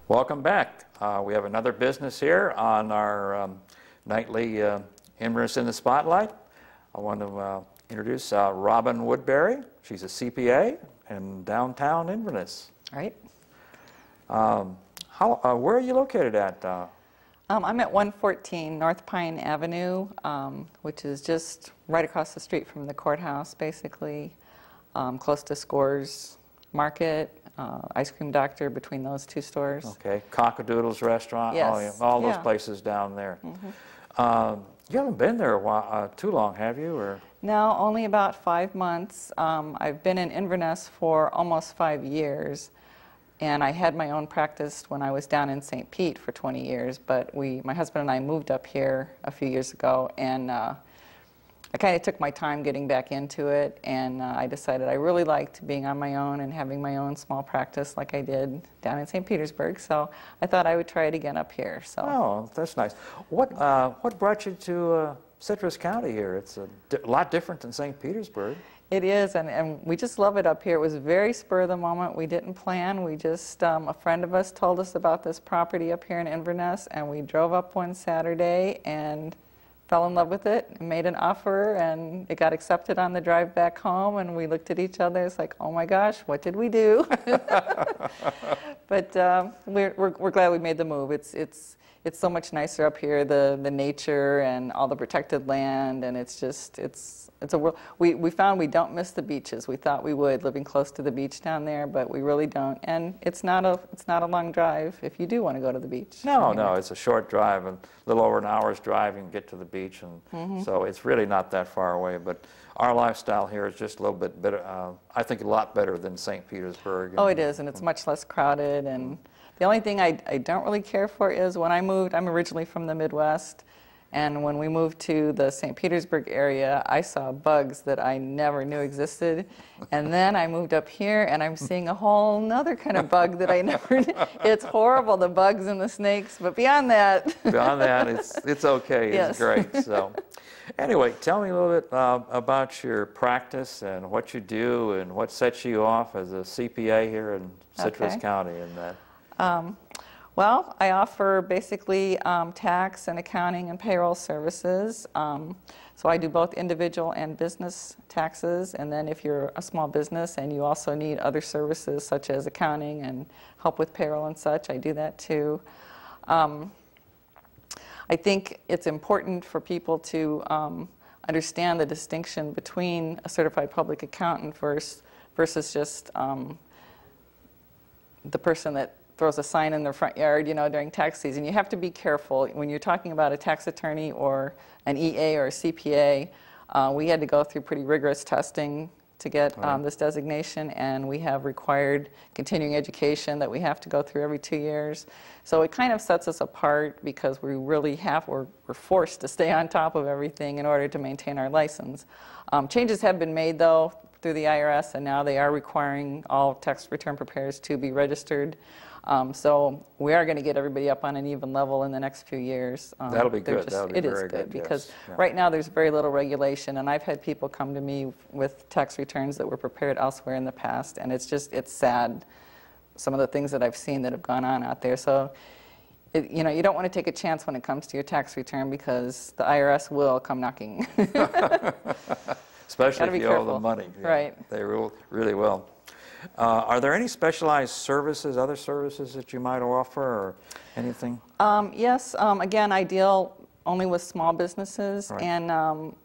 Welcome back. We have another business here on our nightly Inverness in the Spotlight. I want to introduce Robin Woodberry. She's a CPA in downtown Inverness. Right. Where are you located at? I'm at 114 North Pine Avenue, which is just right across the street from the courthouse, basically, close to Scores Market, Ice Cream Doctor, between those two stores. Okay, Cockadoodle's Restaurant, yes. all those places down there. Mm-hmm. You haven't been there too long, have you? Or? No, only about 5 months. I've been in Inverness for almost 5 years. And I had my own practice when I was down in St. Pete for 20 years, but my husband and I moved up here a few years ago, and I kind of took my time getting back into it, and I decided I really liked being on my own and having my own small practice like I did down in St. Petersburg, so I thought I would try it again up here. So. Oh, that's nice. What brought you to Citrus County here? It's a lot different than St. Petersburg. It is, and we just love it up here. It was very spur of the moment. We didn't plan. We just, a friend of us told us about this property up here in Inverness, and we drove up one Saturday and fell in love with it and made an offer, and it got accepted on the drive back home, and we looked at each other. It's like, oh my gosh, what did we do? But we're glad we made the move. It's so much nicer up here, the nature and all the protected land, and it's a world. We found we don't miss the beaches. We thought we would, living close to the beach down there, but we really don't. And it's not a long drive if you do want to go to the beach. No, it's a short drive, and a little over an hour's drive you can get to the beach, and so it's really not that far away. But our lifestyle here is just a little bit better. I think a lot better than St. Petersburg. Oh, it is, and it's much less crowded. And the only thing I don't really care for is when I moved. I'm originally from the Midwest. And when we moved to the St. Petersburg area, I saw bugs that I never knew existed. And then I moved up here, and I'm seeing a whole other kind of bug that I never knew. It's horrible, the bugs and the snakes, but beyond that. Beyond that, it's okay. Yes. It's great. So, anyway, tell me a little bit about your practice and what you do and what sets you off as a CPA here in Citrus County and that. Well, I offer basically tax and accounting and payroll services. So I do both individual and business taxes, and then if you're a small business and you also need other services such as accounting and help with payroll and such, I do that too. I think it's important for people to understand the distinction between a certified public accountant versus just the person that throws a sign in their front yard, during tax season. You have to be careful when you're talking about a tax attorney or an EA or a CPA. We had to go through pretty rigorous testing to get this designation, and we have required continuing education that we have to go through every 2 years. So it kind of sets us apart because we really we're forced to stay on top of everything in order to maintain our license. Changes have been made, though, through the IRS, and now they are requiring all tax return preparers to be registered. So we are going to get everybody up on an even level in the next few years. That'll be good. It is good because right now there's very little regulation, and I've had people come to me with tax returns that were prepared elsewhere in the past, and it's sad, some of the things that I've seen that have gone on out there. So, you don't want to take a chance when it comes to your tax return because the IRS will come knocking. Especially if you owe them money. Yeah, right. They really will. Are there any specialized services, other services that you might offer or anything? Yes. Again, I deal only with small businesses, and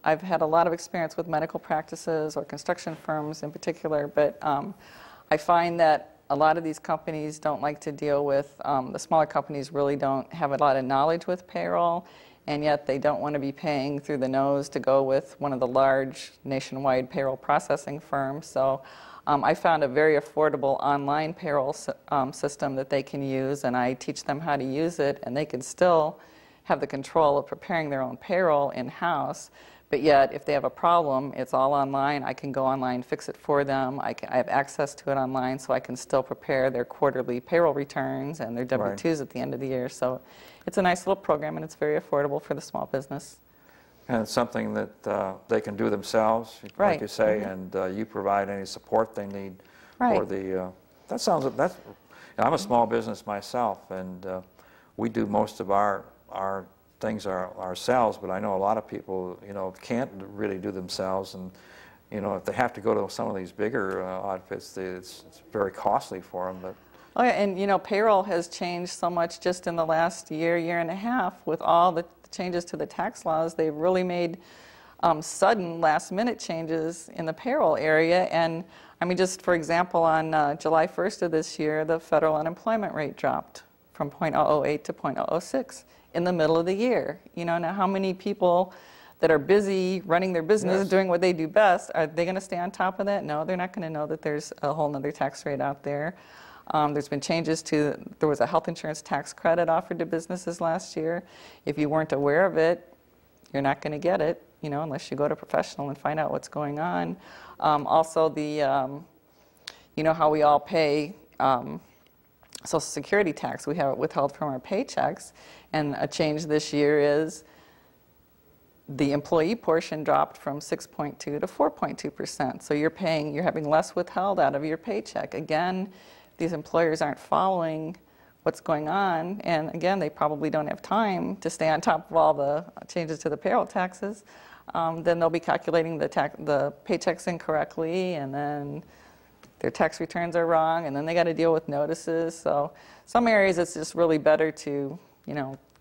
I've had a lot of experience with medical practices or construction firms in particular, but I find that a lot of these companies don't like to deal with, the smaller companies really don't have a lot of knowledge with payroll, and yet they don't want to be paying through the nose to go with one of the large nationwide payroll processing firms. So I found a very affordable online payroll system that they can use, and I teach them how to use it, and they can still have the control of preparing their own payroll in-house. But yet, if they have a problem, it's all online. I can go online, fix it for them. I have access to it online, so I can still prepare their quarterly payroll returns and their W-2s at the end of the year. So it's a nice little program, and it's very affordable for the small business. And it's something that they can do themselves, like you say, and you provide any support they need for the. I'm a small business myself, and we do most of our things ourselves, but I know a lot of people, can't really do themselves, and, if they have to go to some of these bigger outfits, it's very costly for them. But oh yeah, and payroll has changed so much just in the last year and a half with all the changes to the tax laws. They've really made sudden last-minute changes in the payroll area. And I mean, just for example, on July 1st of this year, the federal unemployment rate dropped from 0.008 to 0.006 in the middle of the year. Now how many people that are busy running their business, yes, doing what they do best, are they going to stay on top of that? No, they're not going to know that there's a whole nother tax rate out there. There's been changes there was a health insurance tax credit offered to businesses last year. If you weren't aware of it, you're not going to get it, unless you go to a professional and find out what's going on. Also, how we all pay Social Security tax. We have it withheld from our paychecks, and a change this year is the employee portion dropped from 6.2 to 4.2%. So you're having less withheld out of your paycheck. Again, these employers aren't following what's going on, and again, they probably don't have time to stay on top of all the changes to the payroll taxes. Then they'll be calculating the paychecks incorrectly, and then their tax returns are wrong, and then they got to deal with notices. So some areas it's just really better to,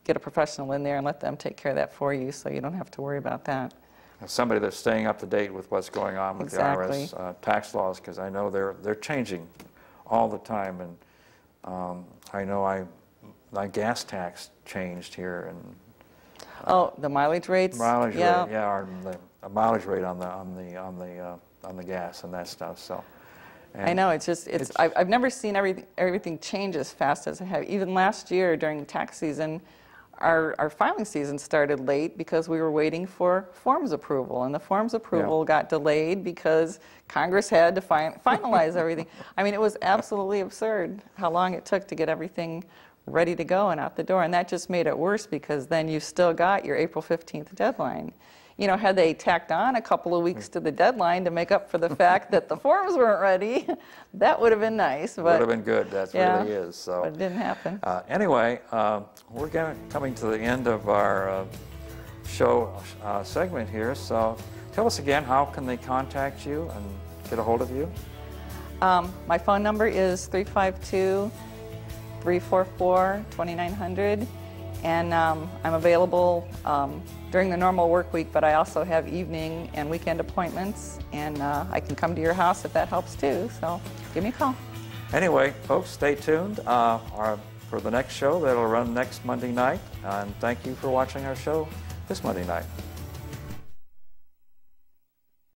get a professional in there and let them take care of that for you, so you don't have to worry about that. Somebody that's staying up to date with what's going on with Exactly. the IRS tax laws, because I know they're changing all the time, and I know my gas tax changed here, and oh, the mileage rates. Mileage yeah. rate, yeah, or the mileage rate on the gas and that stuff. So. And I know, I've never seen everything change as fast as it has. Even last year during tax season, our filing season started late because we were waiting for forms approval, and the forms approval got delayed because Congress had to finalize everything. I mean, it was absolutely absurd how long it took to get everything ready to go and out the door, and that just made it worse because then you still got your April 15th deadline. Had they tacked on a couple of weeks to the deadline to make up for the fact that the forms weren't ready, that would have been nice. But would have been good. That really is. So. But it didn't happen. Anyway, we're coming to the end of our show segment here. So tell us again, how can they contact you and get a hold of you? My phone number is 352-344-2900. And I'm available during the normal work week, but I also have evening and weekend appointments, and I can come to your house if that helps too, so give me a call. Anyway, folks, stay tuned for the next show that'll run next Monday night, and thank you for watching our show this Monday night.